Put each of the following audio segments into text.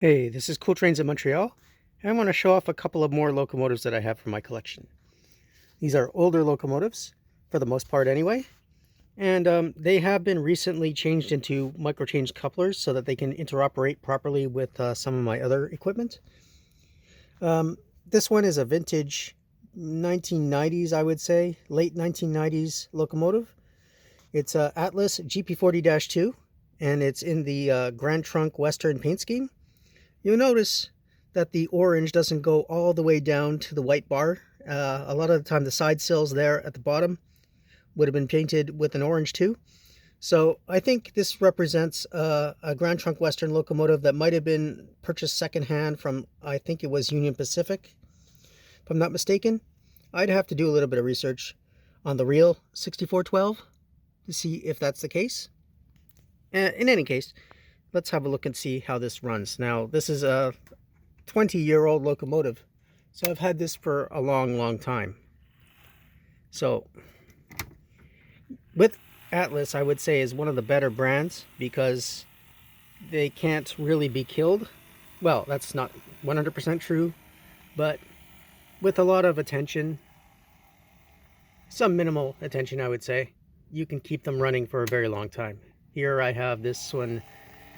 Hey, this is Cool Trains in Montreal, and I want to show off a couple of more locomotives that I have from my collection. These are older locomotives, for the most part anyway, and they have been recently changed into microtrains couplers so that they can interoperate properly with some of my other equipment. Um, this one is a vintage 1990s, I would say, late 1990s locomotive. It's a Atlas GP40-2, and it's in the Grand Trunk Western paint scheme. You'll notice that the orange doesn't go all the way down to the white bar. A lot of the time the side sills there at the bottom would have been painted with an orange too. So I think this represents a Grand Trunk Western locomotive that might have been purchased secondhand from, I think it was Union Pacific, if I'm not mistaken. I'd have to do a little bit of research on the real 6412 to see if that's the case. In any case, let's have a look and see how this runs. Now, this is a 20-year-old locomotive, so I've had this for a long time. So with Atlas, I would say, is one of the better brands because they can't really be killed. Well, that's not 100% true, but with a lot of attention, some minimal attention, I would say, you can keep them running for a very long time. Here I have this one.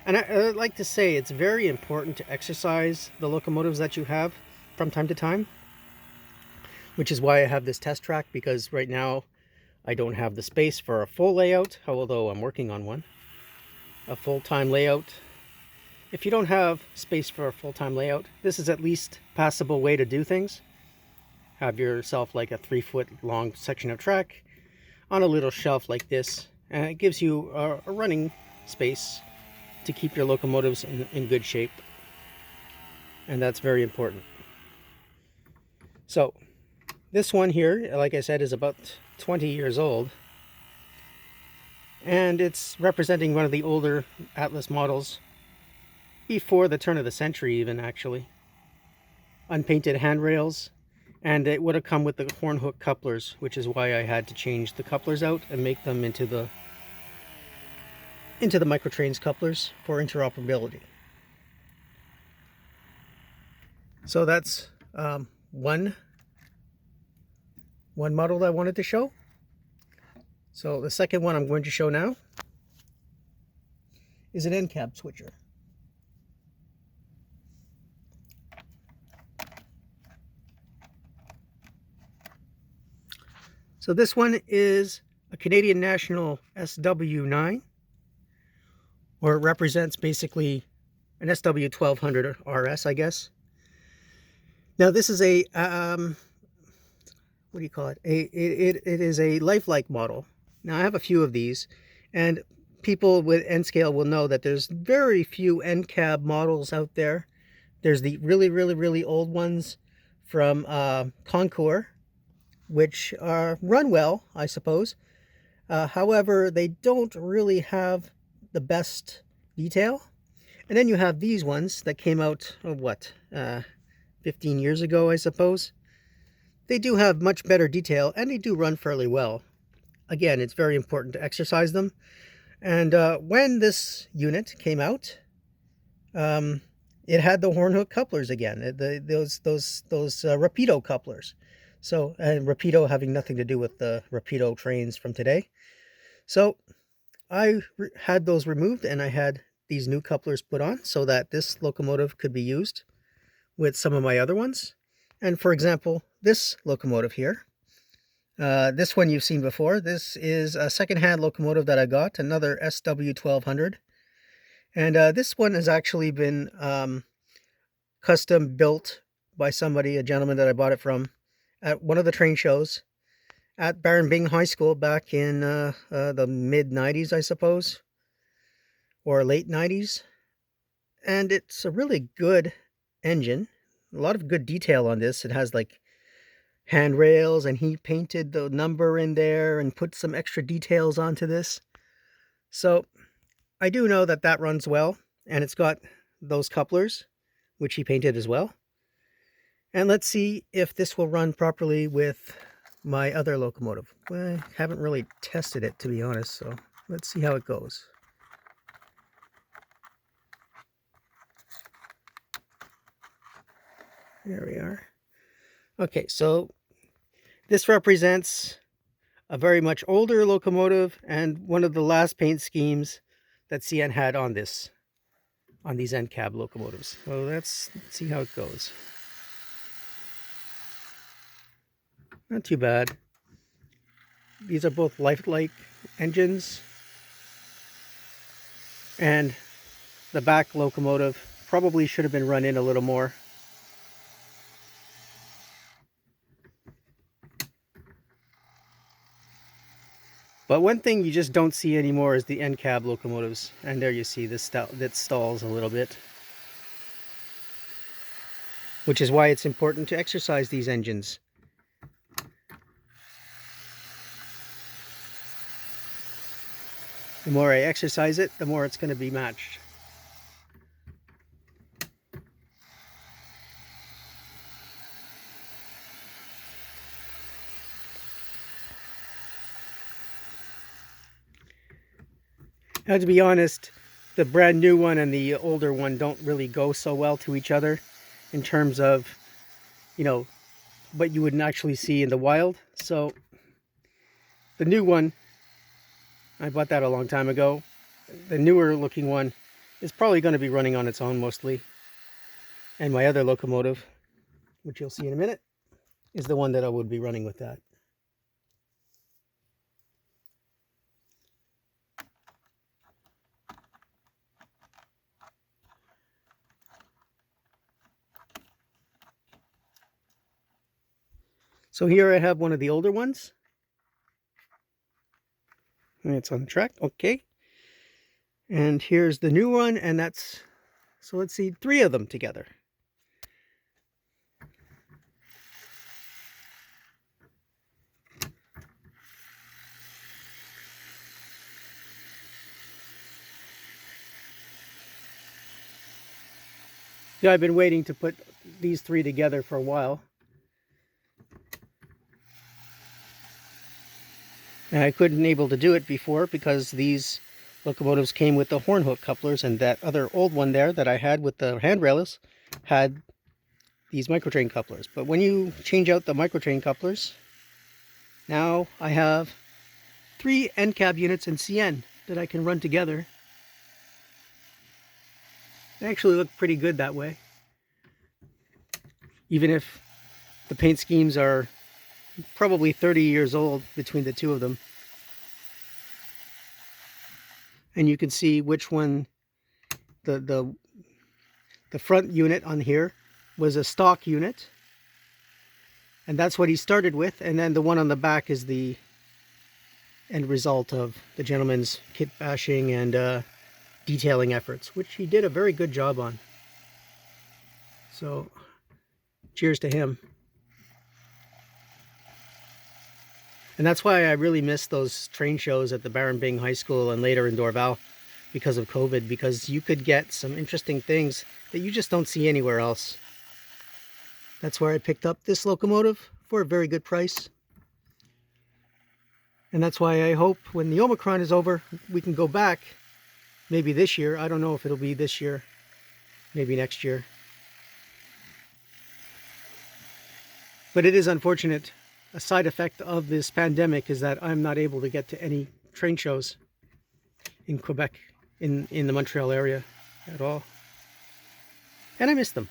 And I'd like to say it's very important to exercise the locomotives that you have from time to time, which is why I have this test track, because right now I don't have the space for a full layout, although I'm working on one, a full-time layout. If you don't have space for a full-time layout, this is at least a passable way to do things. Have yourself like a 3-foot long section of track on a little shelf like this, and it gives you a running space to keep your locomotives in good shape, and that's very important. So this one here, like I said, is about 20 years old, and it's representing one of the older Atlas models before the turn of the century even, actually. Unpainted handrails, and it would have come with the horn hook couplers, which is why I had to change the couplers out and make them into the Microtrains couplers for interoperability. So that's one model that I wanted to show. So the second one I'm going to show now is an end cab switcher. So this one is a Canadian National SW9, or it represents basically an SW1200 RS, I guess. Now this is a what do you call it? It is a lifelike model. Now I have a few of these, and people with N scale will know that there's very few end cab models out there. There's the really old ones from Concours, which run well, I suppose. However, they don't really have the best detail. And then you have these ones that came out, 15 years ago, I suppose. They do have much better detail, and they do run fairly well. Again, it's very important to exercise them. And when this unit came out, it had the horn hook couplers again, those Rapido couplers. So, and Rapido having nothing to do with the Rapido trains from today. So I had those removed, and I had these new couplers put on so that this locomotive could be used with some of my other ones. And for example, this locomotive here, this one you've seen before. This is a secondhand locomotive that I got, another SW1200. And this one has actually been custom built by somebody, a gentleman that I bought it from, at one of the train shows at Baron Bing High School back in the mid-90s, I suppose, or late 90s. And it's a really good engine. A lot of good detail on this. It has like handrails, and he painted the number in there and put some extra details onto this. So I do know that that runs well, and it's got those couplers, which he painted as well. And let's see if this will run properly with my other locomotive. Well, I haven't really tested it, to be honest, so let's see how it goes. There we are. Okay, so this represents a very much older locomotive and one of the last paint schemes that CN had on these end cab locomotives. So let's see how it goes. Not too bad. These are both Life Like engines, and the back locomotive probably should have been run in a little more. But one thing you just don't see anymore is the end cab locomotives. And there you see this that stalls a little bit. Which is why it's important to exercise these engines. The more I exercise it, the more it's going to be matched. Now, to be honest, the brand new one and the older one don't really go so well to each other in terms of, you know, what you wouldn't actually see in the wild. So the new one, I bought that a long time ago. The newer looking one is probably going to be running on its own mostly. And my other locomotive, which you'll see in a minute, is the one that I would be running with that. So here I have one of the older ones. And it's on track, okay. And here's the new one, and that's, so let's see, 3 of them together. Yeah, I've been waiting to put these 3 together for a while. And I couldn't able to do it before because these locomotives came with the horn hook couplers, and that other old one there that I had with the handrails had these Microtrain couplers. But when you change out the Microtrain couplers, now I have 3 end cab units in CN that I can run together. They actually look pretty good that way. Even if the paint schemes are probably 30 years old between the 2 of them. And you can see which one, the front unit on here was a stock unit. And that's what he started with. And then the one on the back is the end result of the gentleman's kit bashing and detailing efforts, which he did a very good job on. So, cheers to him. And that's why I really miss those train shows at the Baron Bing High School and later in Dorval because of COVID, because you could get some interesting things that you just don't see anywhere else. That's where I picked up this locomotive for a very good price. And that's why I hope when the Omicron is over, we can go back, maybe this year. I don't know if it'll be this year, maybe next year. But it is unfortunate. A side effect of this pandemic is that I'm not able to get to any train shows in Quebec, in the Montreal area at all. And I miss them.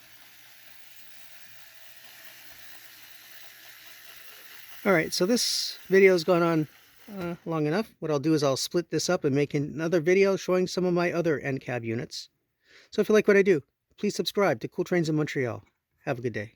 Alright, so this video has gone on long enough. What I'll do is I'll split this up and make another video showing some of my other end cab units. So if you like what I do, please subscribe to Cool Trains in Montreal. Have a good day.